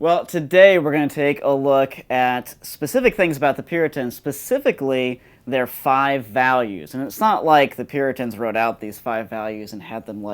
Well, today we're going to take a look at specific things about the Puritans, specifically their five values. And it's not like the Puritans wrote out these five values and had them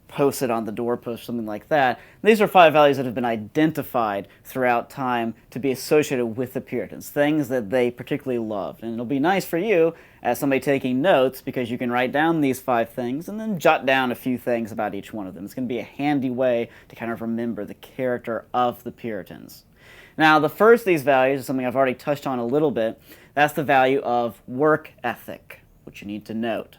posted on the doorpost or something like that. These are five values that have been identified throughout time to be associated with the Puritans, things that they particularly loved. And it'll be nice for you as somebody taking notes because you can write down these five things and then jot down a few things about each one of them. It's going to be a handy way to kind of remember the character of the Puritans. Now, the first of these values is something I've already touched on a little bit. That's the value of work ethic, which you need to note.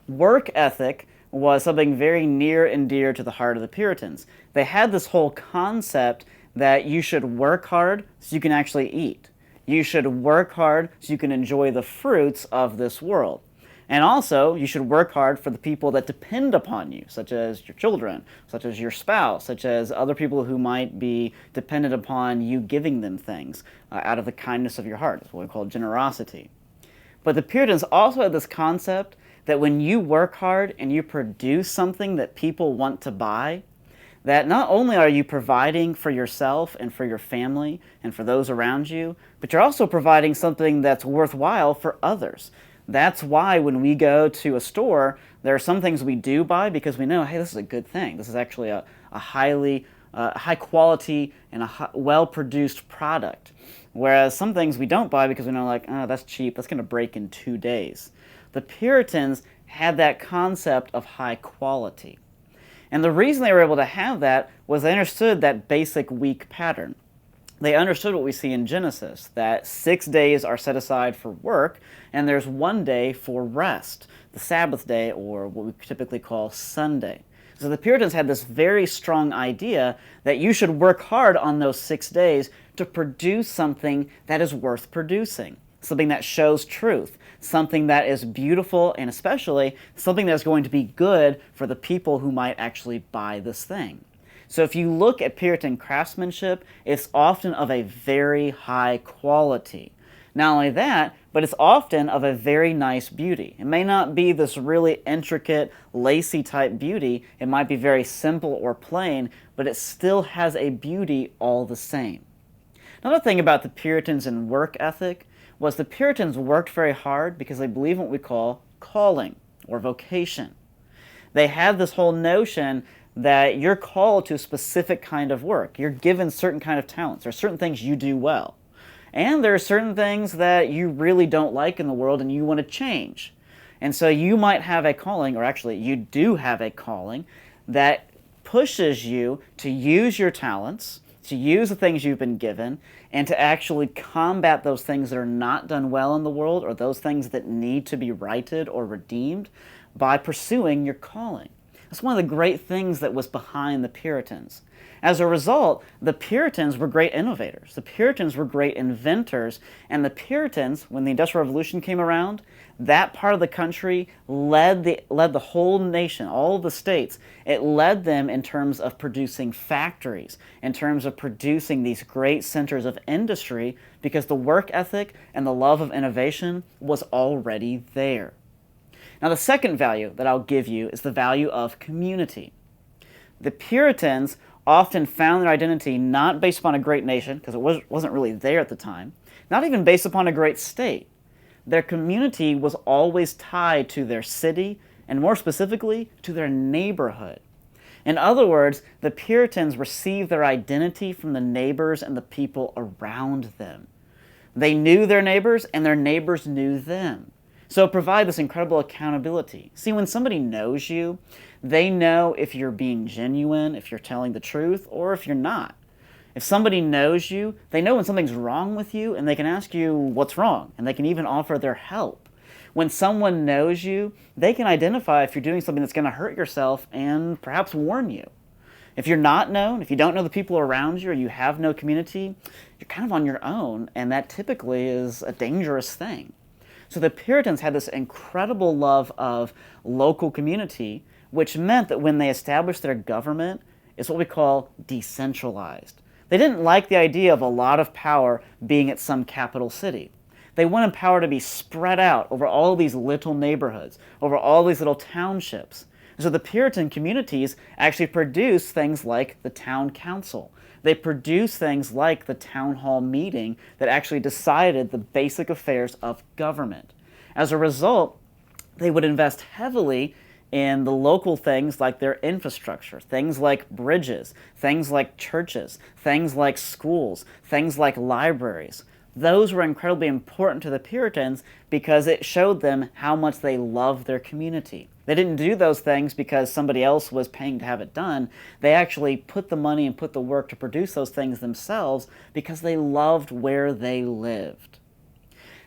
Work ethic was something very near and dear to the heart of the Puritans. They had this whole concept that you should work hard so you can actually eat. You should work hard so you can enjoy the fruits of this world. And also, you should work hard for the people that depend upon you, such as your children, such as your spouse, such as other people who might be dependent upon you giving them things out of the kindness of your heart. That's what we call generosity. But the Puritans also had this concept that when you work hard and you produce something that people want to buy, that not only are you providing for yourself and for your family and for those around you, but you're also providing something that's worthwhile for others. That's why when we go to a store, there are some things we do buy because we know, hey, this is a good thing. This is actually a high quality and a well-produced product. Whereas some things we don't buy because we know, oh, that's cheap. That's going to break in 2 days. The Puritans had that concept of high quality. And the reason they were able to have that was they understood that basic week pattern. They understood what we see in Genesis, that 6 days are set aside for work, and there's 1 day for rest, the Sabbath day, or what we typically call Sunday. So the Puritans had this very strong idea that you should work hard on those 6 days to produce something that is worth producing, something that shows truth, something that is beautiful, and especially something that's going to be good for the people who might actually buy this thing. So if you look at Puritan craftsmanship, it's often of a very high quality. Not only that, but it's often of a very nice beauty. It may not be this really intricate, lacy type beauty. It might be very simple or plain, but it still has a beauty all the same. Another thing about the Puritans and work ethic was the Puritans worked very hard because they believed in what we call calling or vocation. They had this whole notion that you're called to a specific kind of work. You're given certain kind of talents. There are certain things you do well. And there are certain things that you really don't like in the world and you want to change. And so you might have a calling, or actually you do have a calling, that pushes you to use your talents, to use the things you've been given, and to actually combat those things that are not done well in the world or those things that need to be righted or redeemed by pursuing your calling. That's one of the great things that was behind the Puritans. As a result, the Puritans were great innovators. The Puritans were great inventors. And the Puritans, when the Industrial Revolution came around, that part of the country led the whole nation, all of the states. It led them in terms of producing factories, in terms of producing these great centers of industry, because the work ethic and the love of innovation was already there. Now, the second value that I'll give you is the value of community. The Puritans often found their identity not based upon a great nation, because it wasn't really there at the time, not even based upon a great state. Their community was always tied to their city, and more specifically, to their neighborhood. In other words, the Puritans received their identity from the neighbors and the people around them. They knew their neighbors, and their neighbors knew them. So provide this incredible accountability. See, when somebody knows you, they know if you're being genuine, if you're telling the truth, or if you're not. If somebody knows you, they know when something's wrong with you, and they can ask you what's wrong, and they can even offer their help. When someone knows you, they can identify if you're doing something that's going to hurt yourself and perhaps warn you. If you're not known, if you don't know the people around you, or you have no community, you're kind of on your own, and that typically is a dangerous thing. So the Puritans had this incredible love of local community, which meant that when they established their government, it's what we call decentralized. They didn't like the idea of a lot of power being at some capital city. They wanted power to be spread out over all these little neighborhoods, over all these little townships. So the Puritan communities actually produced things like the town council. They produced things like the town hall meeting that actually decided the basic affairs of government. As a result, they would invest heavily in the local things like their infrastructure, things like bridges, things like churches, things like schools, things like libraries. Those were incredibly important to the Puritans because it showed them how much they loved their community. They didn't do those things because somebody else was paying to have it done. They actually put the money and put the work to produce those things themselves because they loved where they lived.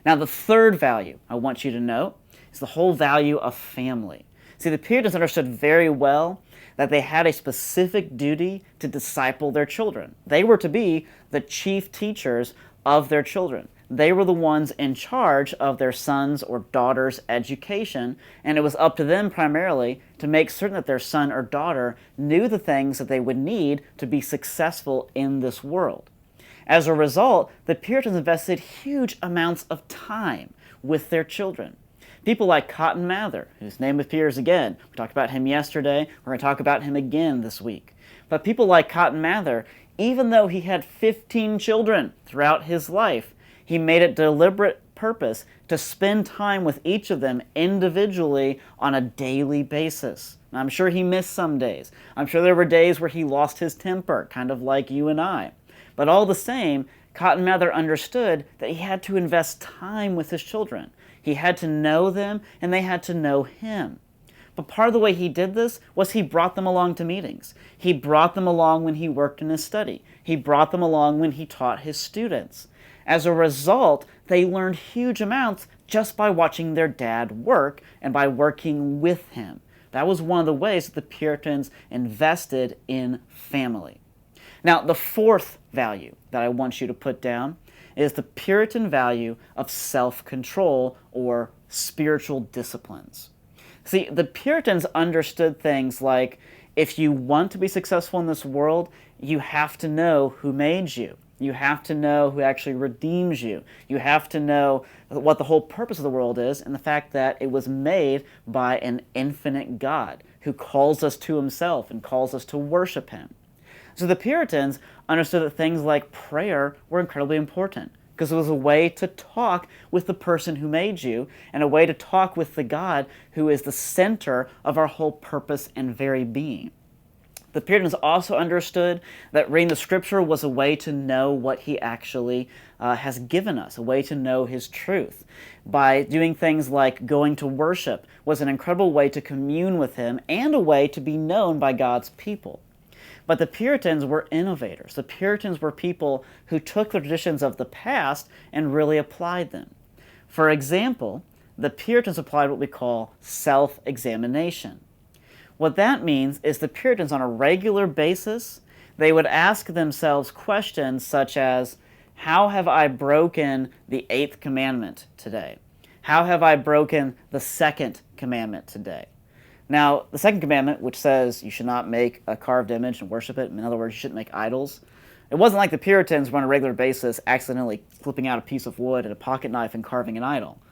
Now, the third value I want you to note is the whole value of family. See, the Puritans understood very well that they had a specific duty to disciple their children. They were to be the chief teachers of their children. They were the ones in charge of their sons' or daughters' education, and it was up to them primarily to make certain that their son or daughter knew the things that they would need to be successful in this world. As a result, the Puritans invested huge amounts of time with their children. People like Cotton Mather, whose name appears again. We talked about him yesterday. We're going to talk about him again this week. But people like Cotton Mather, even though he had 15 children throughout his life, he made it deliberate purpose to spend time with each of them individually on a daily basis. Now, I'm sure he missed some days. I'm sure there were days where he lost his temper, kind of like you and I. But all the same, Cotton Mather understood that he had to invest time with his children. He had to know them, and they had to know him. But part of the way he did this was he brought them along to meetings. He brought them along when he worked in his study. He brought them along when he taught his students. As a result, they learned huge amounts just by watching their dad work and by working with him. That was one of the ways that the Puritans invested in family. Now, the fourth value that I want you to put down is the Puritan value of self-control or spiritual disciplines. See, the Puritans understood things like, if you want to be successful in this world, you have to know who made you. You have to know who actually redeems you. You have to know what the whole purpose of the world is and the fact that it was made by an infinite God who calls us to himself and calls us to worship him. So the Puritans understood that things like prayer were incredibly important because it was a way to talk with the person who made you and a way to talk with the God who is the center of our whole purpose and very being. The Puritans also understood that reading the Scripture was a way to know what he actually has given us, a way to know his truth. By doing things like going to worship was an incredible way to commune with him and a way to be known by God's people. But the Puritans were innovators. The Puritans were people who took the traditions of the past and really applied them. For example, the Puritans applied what we call self-examination. What that means is the Puritans, on a regular basis, they would ask themselves questions such as, how have I broken the 8th commandment today? How have I broken the 2nd commandment today? Now, the 2nd commandment, which says you should not make a carved image and worship it, in other words, you shouldn't make idols, it wasn't like the Puritans were on a regular basis accidentally flipping out a piece of wood and a pocket knife and carving an idol.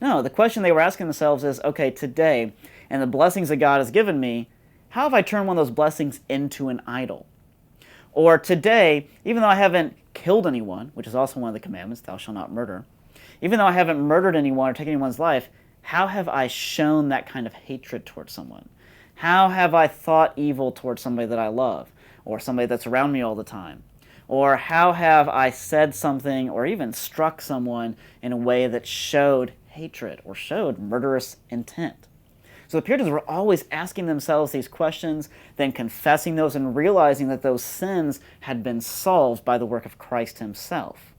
No, the question they were asking themselves is, okay, today, and the blessings that God has given me, how have I turned one of those blessings into an idol? Or today, even though I haven't killed anyone, which is also one of the commandments, thou shalt not murder, even though I haven't murdered anyone or taken anyone's life, how have I shown that kind of hatred towards someone? How have I thought evil towards somebody that I love, or somebody that's around me all the time? Or how have I said something or even struck someone in a way that showed hatred or showed murderous intent? So the Puritans were always asking themselves these questions, then confessing those and realizing that those sins had been solved by the work of Christ himself.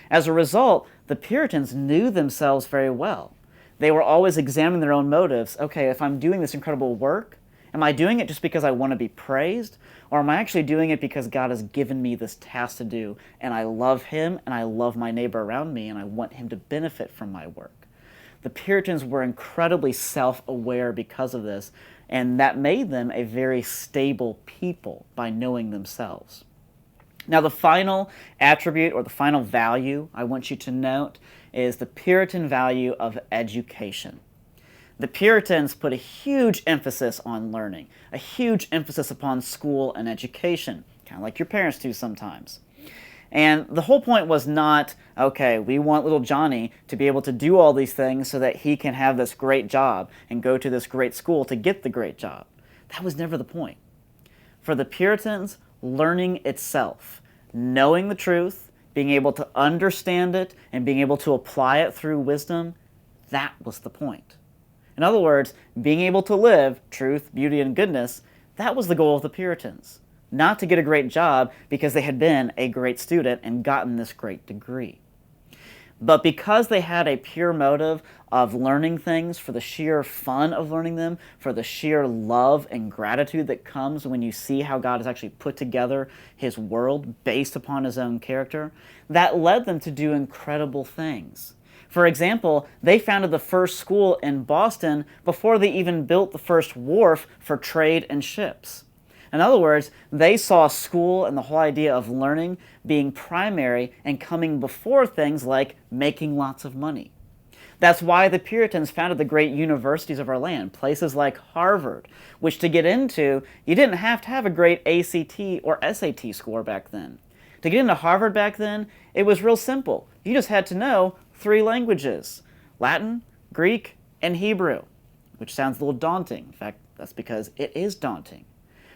As a result, the Puritans knew themselves very well. They were always examining their own motives. Okay, if I'm doing this incredible work, am I doing it just because I want to be praised? Or am I actually doing it because God has given me this task to do, and I love him, and I love my neighbor around me, and I want him to benefit from my work? The Puritans were incredibly self-aware because of this, and that made them a very stable people by knowing themselves. Now, the final attribute or the final value I want you to note is the Puritan value of education. The Puritans put a huge emphasis on learning, a huge emphasis upon school and education, kind of like your parents do sometimes. And the whole point was not, okay, we want little Johnny to be able to do all these things so that he can have this great job and go to this great school to get the great job. That was never the point. For the Puritans, learning itself, knowing the truth, being able to understand it, and being able to apply it through wisdom, that was the point. In other words, being able to live truth, beauty, and goodness, that was the goal of the Puritans. Not to get a great job because they had been a great student and gotten this great degree. But because they had a pure motive of learning things for the sheer fun of learning them, for the sheer love and gratitude that comes when you see how God has actually put together his world based upon his own character, that led them to do incredible things. For example, they founded the first school in Boston before they even built the first wharf for trade and ships. In other words, they saw school and the whole idea of learning being primary and coming before things like making lots of money. That's why the Puritans founded the great universities of our land, places like Harvard, which to get into, you didn't have to have a great ACT or SAT score back then. To get into Harvard back then, it was real simple. You just had to know 3 languages, Latin, Greek, and Hebrew, which sounds a little daunting. In fact, that's because it is daunting.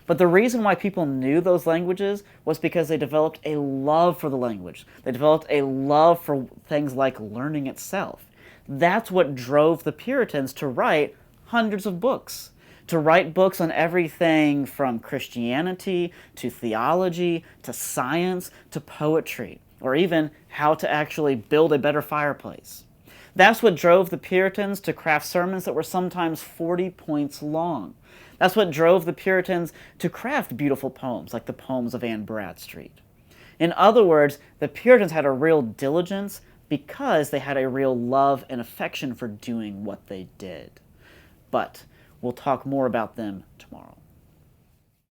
But the reason why people knew those languages was because they developed a love for the language. They developed a love for things like learning itself. That's what drove the Puritans to write hundreds of books. To write books on everything from Christianity to theology to science to poetry, or even how to actually build a better fireplace. That's what drove the Puritans to craft sermons that were sometimes 40 points long. That's what drove the Puritans to craft beautiful poems like the poems of Anne Bradstreet. In other words, the Puritans had a real diligence because they had a real love and affection for doing what they did. But we'll talk more about them tomorrow.